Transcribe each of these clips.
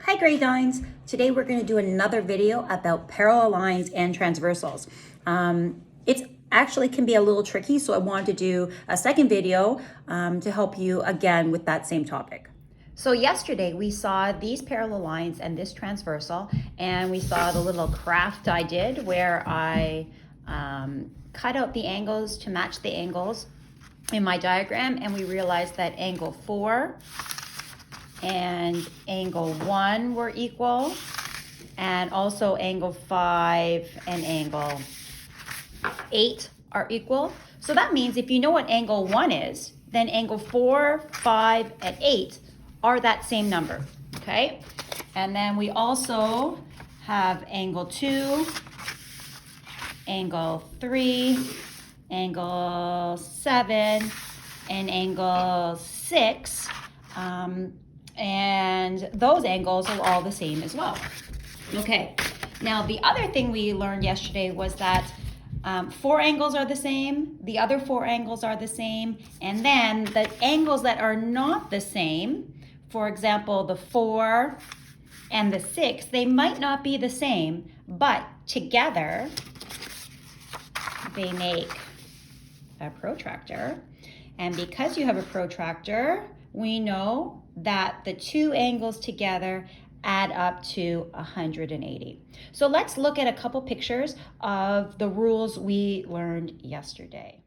Hi grade 9s. Today we're going to do another video about parallel lines and transversals. It actually can be a little tricky, so I wanted to do a second video to help you again with that same topic. So yesterday we saw these parallel lines and this transversal, and we saw the little craft I did where I cut out the angles to match the angles in my diagram, and we realized that angle 4 and angle 1 were equal, and also angle 5 and angle 8 are equal. So that means if you know what angle 1 is, then angle 4, 5, and 8 are that same number, okay? And then we also have angle 2, angle 3, angle 7, and angle 6. And those angles are all the same as well. Okay, now the other thing we learned yesterday was that 4 angles are the same, the other 4 angles are the same, and then the angles that are not the same, for example, the 4 and the 6, they might not be the same, but together they make a protractor. And because you have a protractor, we know that the 2 angles together add up to 180. So let's look at a couple pictures of the rules we learned yesterday.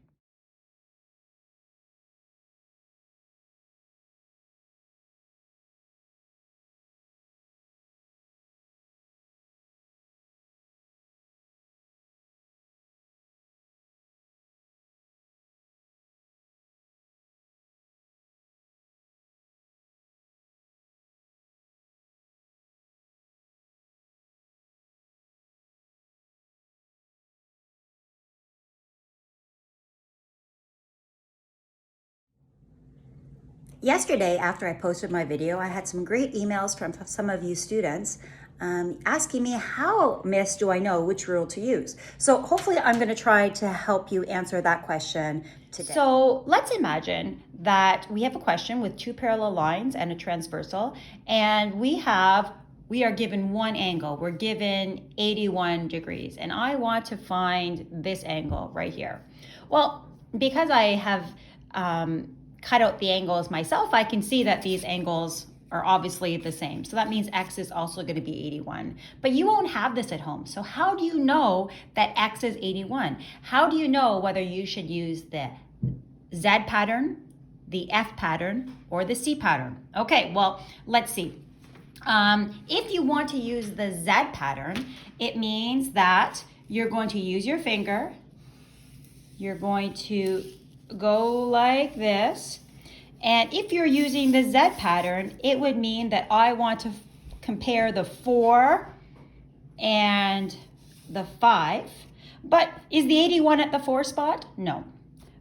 Yesterday, after I posted my video, I had some great emails from some of you students asking me, how, Miss, do I know which rule to use? So hopefully I'm going to try to help you answer that question today. So let's imagine that we have a question with 2 parallel lines and a transversal, and we are given one angle. We're given 81 degrees, and I want to find this angle right here. Well, because I have cut out the angles myself, I can see that these angles are obviously the same. So that means X is also going to be 81. But you won't have this at home. So how do you know that X is 81? How do you know whether you should use the Z pattern, the F pattern, or the C pattern? Okay, well, let's see. If you want to use the Z pattern, it means that you're going to use your finger. You're going to go like this. And if you're using the Z pattern, it would mean that I want to compare the 4 and the 5. But is the 81 at the 4 spot? No.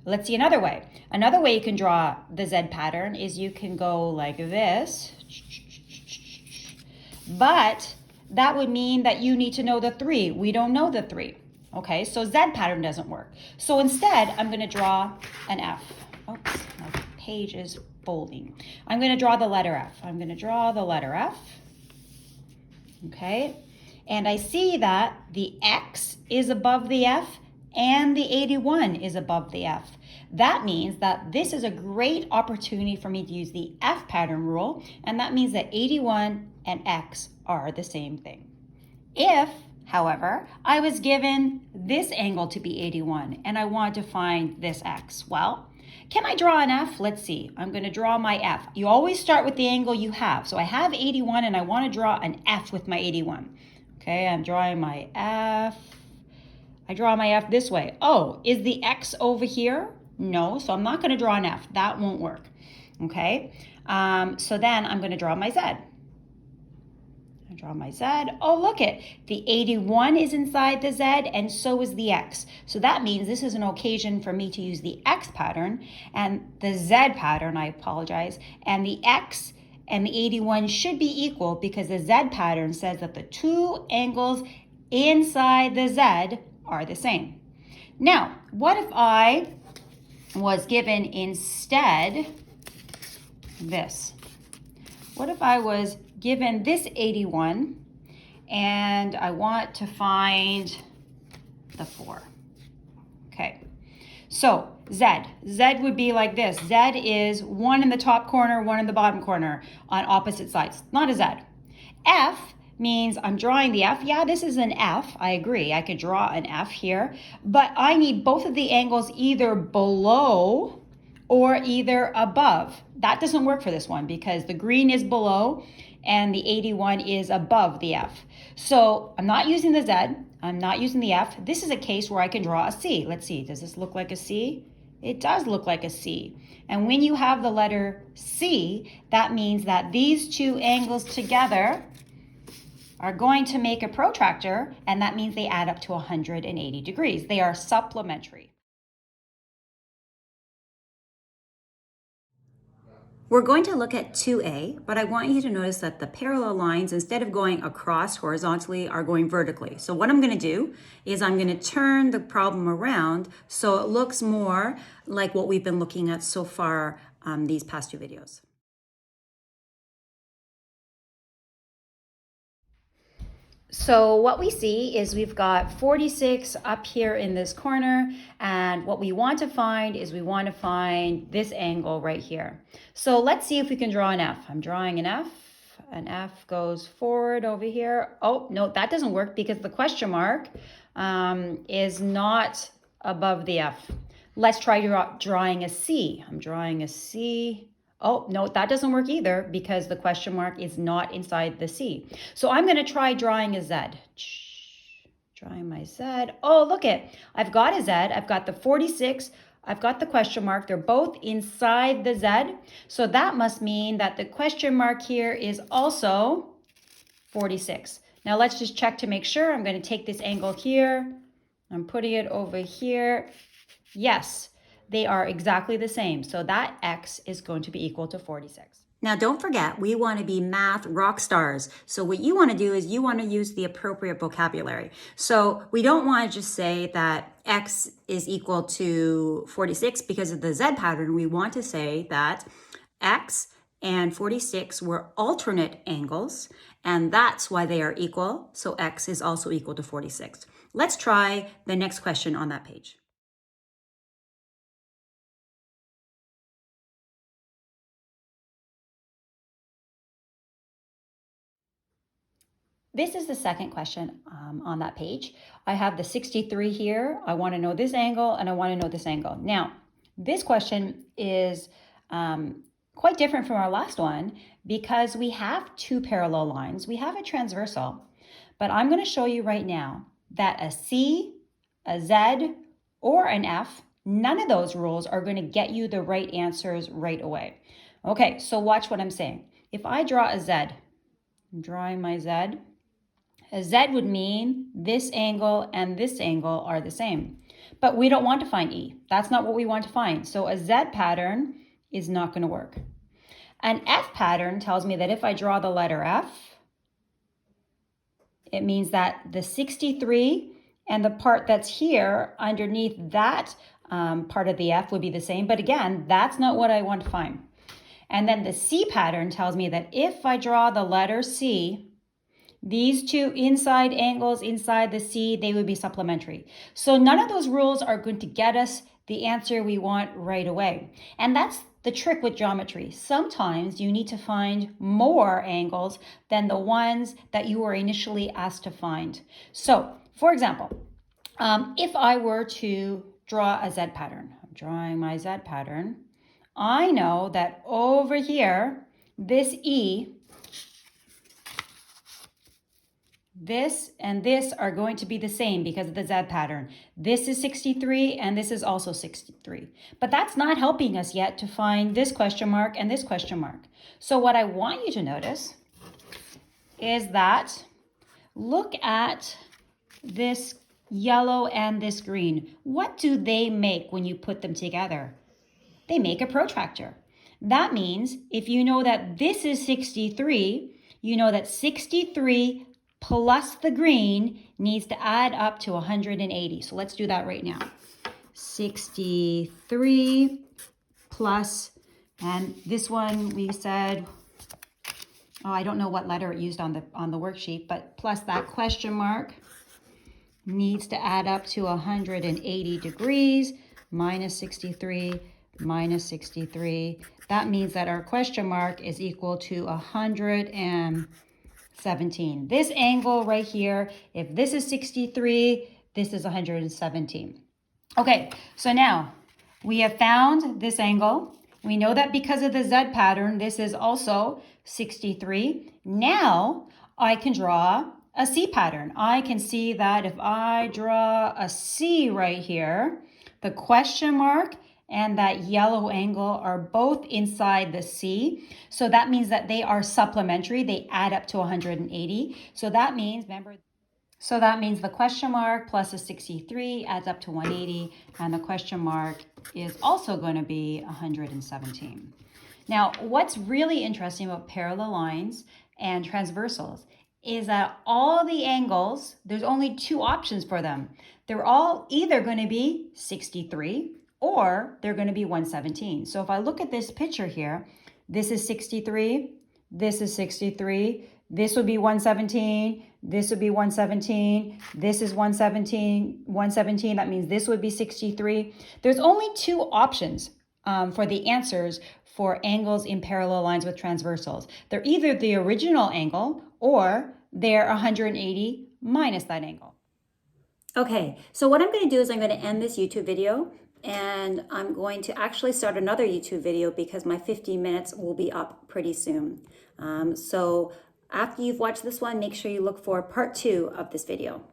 Let's see another way. Another way you can draw the Z pattern is you can go like this. But that would mean that you need to know the 3. We don't know the 3. Okay, so Z pattern doesn't work. So instead, I'm going to draw an F. Oops, my page is folding. I'm going to draw the letter F. I'm going to draw the letter F. Okay, and I see that the X is above the F and the 81 is above the F. That means that this is a great opportunity for me to use the F pattern rule, and that means that 81 and X are the same thing. If, however, I was given this angle to be 81 and I want to find this X, well, can I draw an F? Let's see. I'm going to draw my F. You always start with the angle you have. So I have 81 and I want to draw an F with my 81. Okay, I'm drawing my F. I draw my F this way. Oh, is the X over here? No, so I'm not going to draw an F. That won't work. Okay, so then I'm going to draw my Z. I draw my Z. Oh, look it. The 81 is inside the Z, and so is the X. So that means this is an occasion for me to use the X pattern and the Z pattern, I apologize, and the X and the 81 should be equal because the Z pattern says that the 2 angles inside the Z are the same. Now, what if I was given instead this? What if I was given this 81, and I want to find the 4. Okay, so Z would be like this. Z is 1 in the top corner, 1 in the bottom corner on opposite sides, not a Z. F means I'm drawing the F. Yeah, this is an F. I agree. I could draw an F here, but I need both of the angles either below or either above. That doesn't work for this one because the green is below and the 81 is above the F. So I'm not using the Z. I'm not using the F. This is a case where I can draw a C. Let's see. Does this look like a C? It does look like a C. And when you have the letter C, that means that these two angles together are going to make a protractor, and that means they add up to 180 degrees. They are supplementary. We're going to look at 2A, but I want you to notice that the parallel lines, instead of going across horizontally, are going vertically. So what I'm going to do is I'm going to turn the problem around so it looks more like what we've been looking at so far these past 2 videos. So what we see is we've got 46 up here in this corner, and what we want to find is we want to find this angle right here. So let's see if we can draw an F. I'm drawing an F. An F goes forward over here. Oh, no, that doesn't work because the question mark is not above the F. Let's try drawing a C. I'm drawing a C. Oh, no, that doesn't work either because the question mark is not inside the C. So I'm going to try drawing a Z. Drawing my Z. Oh, look it. I've got a Z. I've got the 46. I've got the question mark. They're both inside the Z. So that must mean that the question mark here is also 46. Now let's just check to make sure. I'm going to take this angle here. I'm putting it over here. Yes. They are exactly the same. So that X is going to be equal to 46. Now, don't forget, we want to be math rock stars. So what you want to do is you want to use the appropriate vocabulary. So we don't want to just say that X is equal to 46 because of the Z pattern. We want to say that X and 46 were alternate angles, and that's why they are equal. So X is also equal to 46. Let's try the next question on that page. This is the second question on that page. I have the 63 here. I want to know this angle and I want to know this angle. Now, this question is quite different from our last one because we have 2 parallel lines. We have a transversal, but I'm going to show you right now that a C, a Z, or an F, none of those rules are going to get you the right answers right away. Okay, so watch what I'm saying. If I draw a Z, I'm drawing my Z. A Z would mean this angle and this angle are the same. But we don't want to find E. That's not what we want to find. So a Z pattern is not going to work. An F pattern tells me that if I draw the letter F, it means that the 63 and the part that's here underneath that part of the F would be the same. But again, that's not what I want to find. And then the C pattern tells me that if I draw the letter C, these 2 inside angles inside the C, they would be supplementary. So none of those rules are going to get us the answer we want right away. And that's the trick with geometry. Sometimes you need to find more angles than the ones that you were initially asked to find. So, for example, if I were to draw a Z pattern, I'm drawing my Z pattern, I know that over here, this E, this and this are going to be the same because of the Z pattern. This is 63 and this is also 63. But that's not helping us yet to find this question mark and this question mark. So what I want you to notice is that look at this yellow and this green. What do they make when you put them together? They make a protractor. That means if you know that this is 63, you know that 63 plus the green needs to add up to 180. So let's do that right now. 63 plus, and this one we said oh, I don't know what letter it used on the worksheet, but plus that question mark needs to add up to 180 degrees, minus 63, minus 63. That means that our question mark is equal to 117. This angle right here, if this is 63, this is 117. Okay, so now we have found this angle. We know that because of the Z pattern, this is also 63. Now I can draw a C pattern. I can see that if I draw a C right here, the question mark and that yellow angle are both inside the C. So that means that they are supplementary. They add up to 180. So that means, remember, so that means the question mark plus a 63 adds up to 180, and the question mark is also going to be 117. Now, what's really interesting about parallel lines and transversals is that all the angles, there's only two options for them. They're all either going to be 63 or they're going to be 117. So if I look at this picture here, this is 63, this is 63, this would be 117, this would be 117, this is 117, 117, that means this would be 63. There's only two options for the answers for angles in parallel lines with transversals. They're either the original angle or they're 180 minus that angle. Okay, so what I'm going to do is I'm going to end this YouTube video, and I'm going to actually start another YouTube video because my 15 minutes will be up pretty soon. So after you've watched this one, make sure you look for part 2 of this video.